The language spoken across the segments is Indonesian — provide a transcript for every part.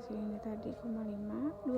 hasilnya tadi 25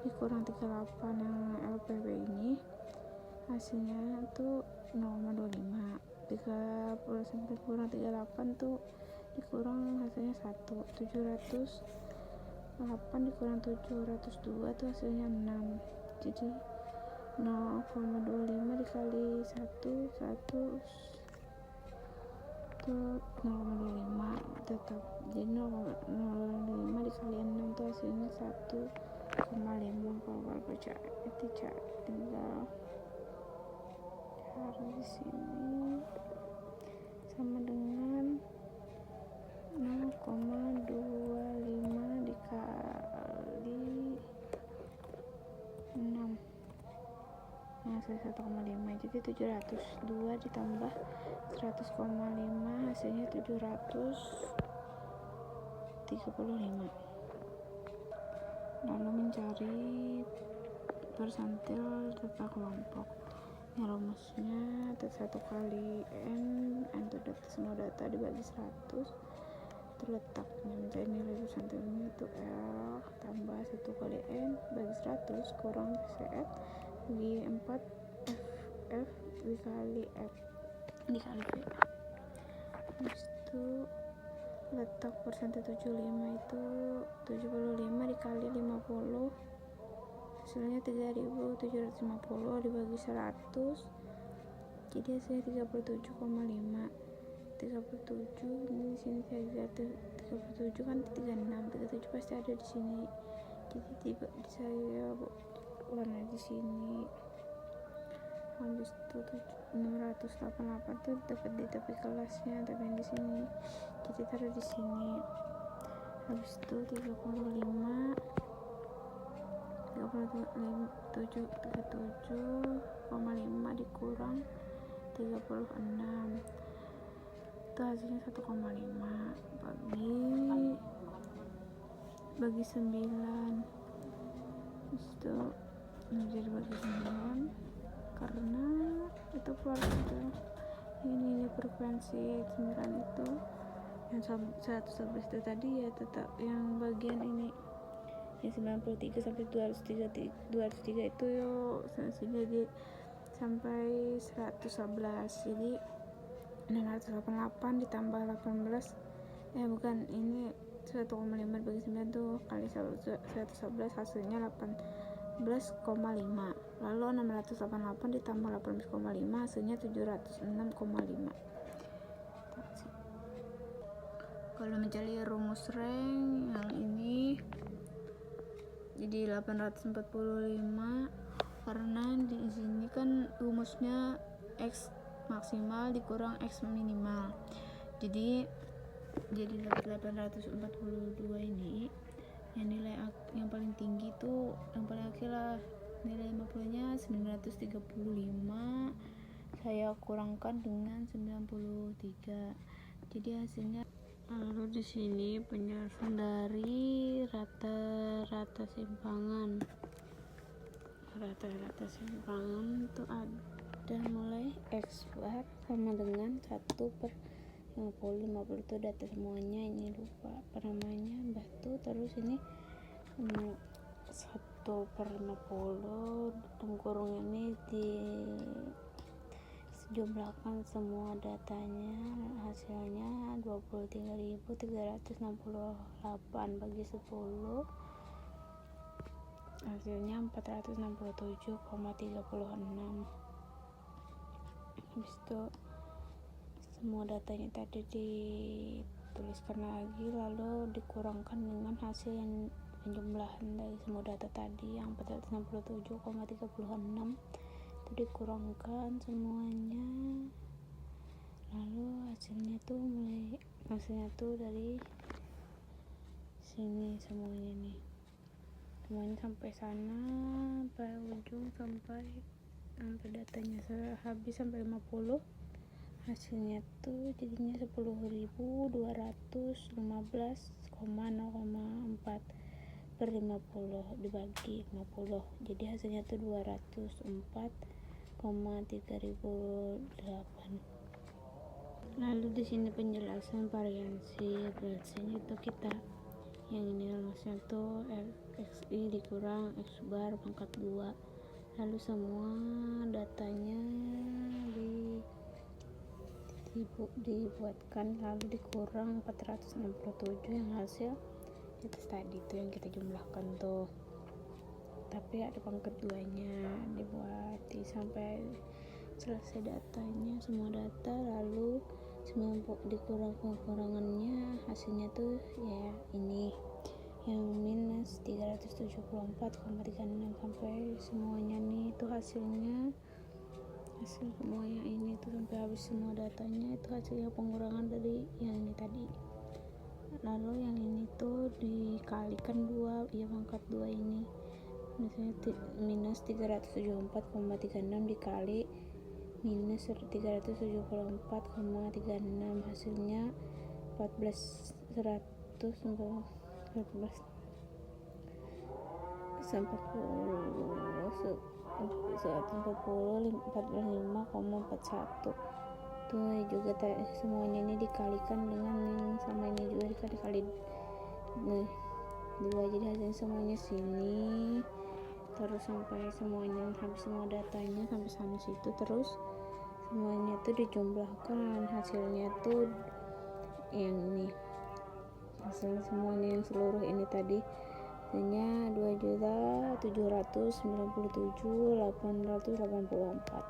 dikurang 38 yang LPB ini hasilnya tuh 0,25. 30 kurang 38 tuh dikurang hasilnya 1. 708 dikurang 702 tuh hasilnya 6. Jadi 0,25 dikali 1 tuh 0,25 tetap. Jadi 0,05 dikali 6 tuh hasilnya 1,5. Kalau baca itu tinggal cari di sini sama dengan 0,25 dikali 6 hasil 1,5. Jadi 702 ditambah 100,5 hasilnya 735. Lalu mencari persentil data kelompok. Rumusnya 1 kali n itu data, semua data dibagi 100 terletaknya mencari nilai persentilnya itu L tambah 1 kali n bagi 100 kurang CF bagi 4 F dikali F dikali V. Habis itu letak persentil 75 itu 75 dikali 50 hasilnya 3750 dibagi 100 jadi hasilnya 37,5. 37 ini di sini saya lihat 37 kan 36 pasti ada di sini, jadi saya warna di sini. Habis itu 688 tuh dapat di tepi kelasnya, tapi yang di sini jadi taruh di sini. Habis itu 37,5 dikurang 36 itu hasilnya 1,5 bagi 9. Itu jadi bagi 9 karena itu keluar itu ini frekuensi 9 itu yang 111 itu tadi ya tetap yang bagian ini yang 93 sampai 203 itu jadi sampai 111. Jadi 688 ditambah 18 bukan ini 1,5 bagi 9 tuh kali 111 hasilnya 18,5. Lalu 688 ditambah 18,5 hasilnya 706,5. Kalau mencari rumus rank yang ini jadi 845 karena di sini kan rumusnya X maksimal dikurang X minimal. Jadi 842 ini yang nilai yang paling tinggi tuh yang paling akhir lah, nilai 50 nya 935 saya kurangkan dengan 93 jadi hasilnya. Lalu di sini penjelasan dari rata-rata simpangan itu ada mulai X bar sama dengan 1/50 itu data semuanya, ini lupa apa namanya batu, terus ini 1/50 kurung ini dijumlahkan semua datanya hasilnya 23.368 bagi 10 hasilnya 467,36. Habis itu semua datanya tadi dituliskan lagi lalu dikurangkan dengan hasil yang penjumlahan dari semua data tadi yang 467,36 itu dikurangkan semuanya, lalu hasilnya tuh dari sini semuanya sampai sana sampai ujung sampai datanya habis sampai 50 hasilnya tuh jadinya 10.215,04 per 50 dibagi 50 jadi hasilnya tuh 204,3008. Lalu di sini penjelasan variansinya itu kita Yang ini rumusnya tuh XI dikurang X bar pangkat 2, lalu semua datanya dibuatkan lalu dikurang 467 yang hasil itu tadi tuh yang kita jumlahkan tuh, tapi ada pangkat 2 nya dibuat sampai selesai datanya semua data, lalu semua dikurang kekurangannya hasilnya tuh ya ini yang minus 374,36 sampai semuanya nih itu hasil semuanya ini tuh sampai habis semua datanya itu hasilnya pengurangan dari yang ini tadi. Lalu yang ini tuh dikalikan 2 ya pangkat 2 ini misalnya minus 374,36 dikali minus 374,36 hasilnya 14.145,41 tuh juga semuanya ini dikalikan dengan yang sama ini juga dikali nih 2, jadi hasilnya semuanya sini terus sampai semuanya habis semua datanya sampai sana situ, terus semuanya tuh dijumlahkan hasilnya tuh yang ini hasil semuanya yang seluruh ini tadi hasilnya 2.077.884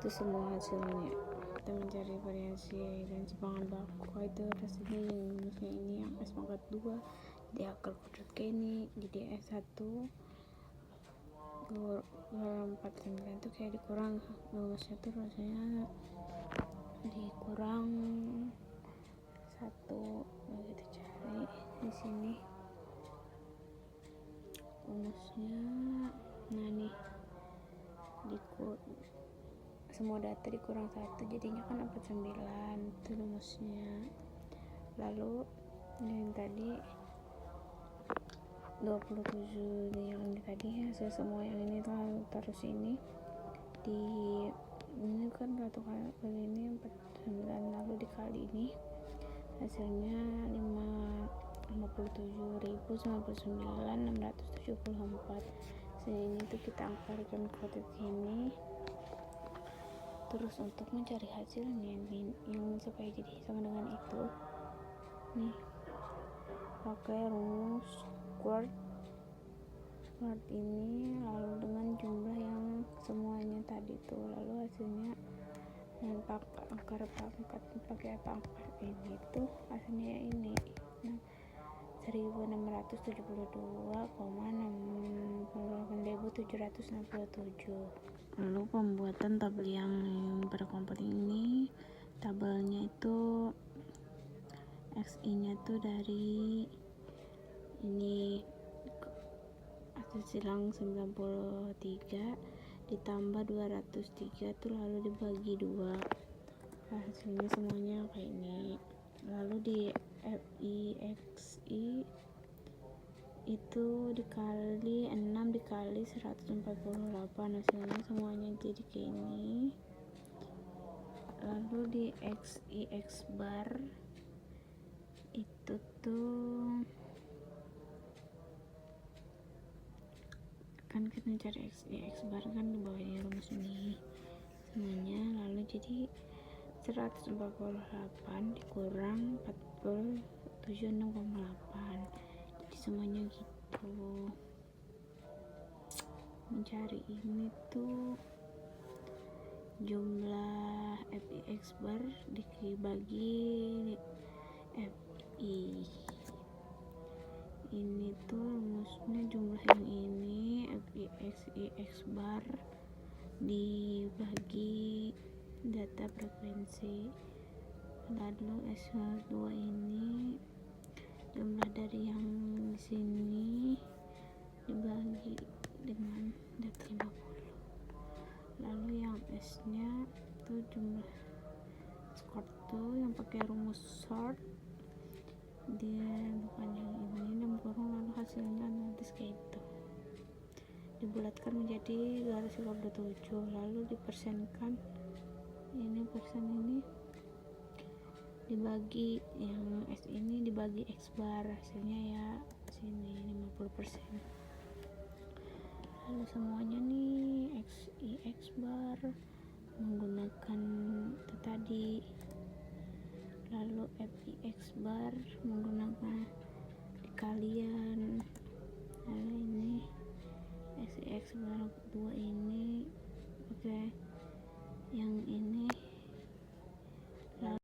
itu semua hasilnya. Kita mencari variasi dan simpangan baku itu hasilnya yang minusnya ini yang S pangkat 2 di akar kuadrat K ini jadi S1 49 itu kayak dikurang rumusnya tuh rasanya dikurang 1 kita cari di sini rumusnya. Nah nih semua data dikurang 1 jadinya kan 49 itu rumusnya. Lalu yang tadi 27 yang ini tadi hasil semua yang ini taruh sini ini kan 1 kali ini 49 lalu dikali ini hasilnya 57.099.674. Sini tuh kita angkarkan ke titik ini. Terus untuk mencari hasilnya yang supaya jadi sama dengan itu nih pakai rumus squared ini lalu dengan jumlah yang semuanya tadi tuh, lalu hasilnya dan angka pangkat pakai pangkat ini tuh hasilnya ini 16.668.767. Lalu pembuatan tabel yang pada kelompok ini tabelnya itu XI nya tuh dari ini hasil silang 93 ditambah 203 tuh lalu dibagi 2 hasilnya semuanya kayak ini. Lalu di FIXI itu dikali 6 dikali 148 hasilnya semuanya jadi kayak ini. Lalu di XIX bar itu tuh kan kita cari X bar kan di bawahnya rumus ini semuanya, lalu jadi 148 dikurang 47,6,8 jadi semuanya gitu. Mencari ini tuh jumlah FIX bar dibagi FI ini tuh rumusnya jumlah yang ini FIX bar dibagi data frekuensi, lalu S2 ini jumlah dari yang di sini dibagi dengan data 50, lalu yang S nya tuh jumlah sort tuh yang pakai rumus sort dia bukan yang ini dan kurang, lalu hasilnya nanti kayak itu dibulatkan menjadi garis 57 lalu dipersenkan ini persen ini dibagi, yang S ini dibagi X bar, hasilnya ya sini 50%. Lalu semuanya nih X bar menggunakan itu tadi, lalu X bar menggunakan dikalian, lalu ini X bar 2 ini oke, yang ini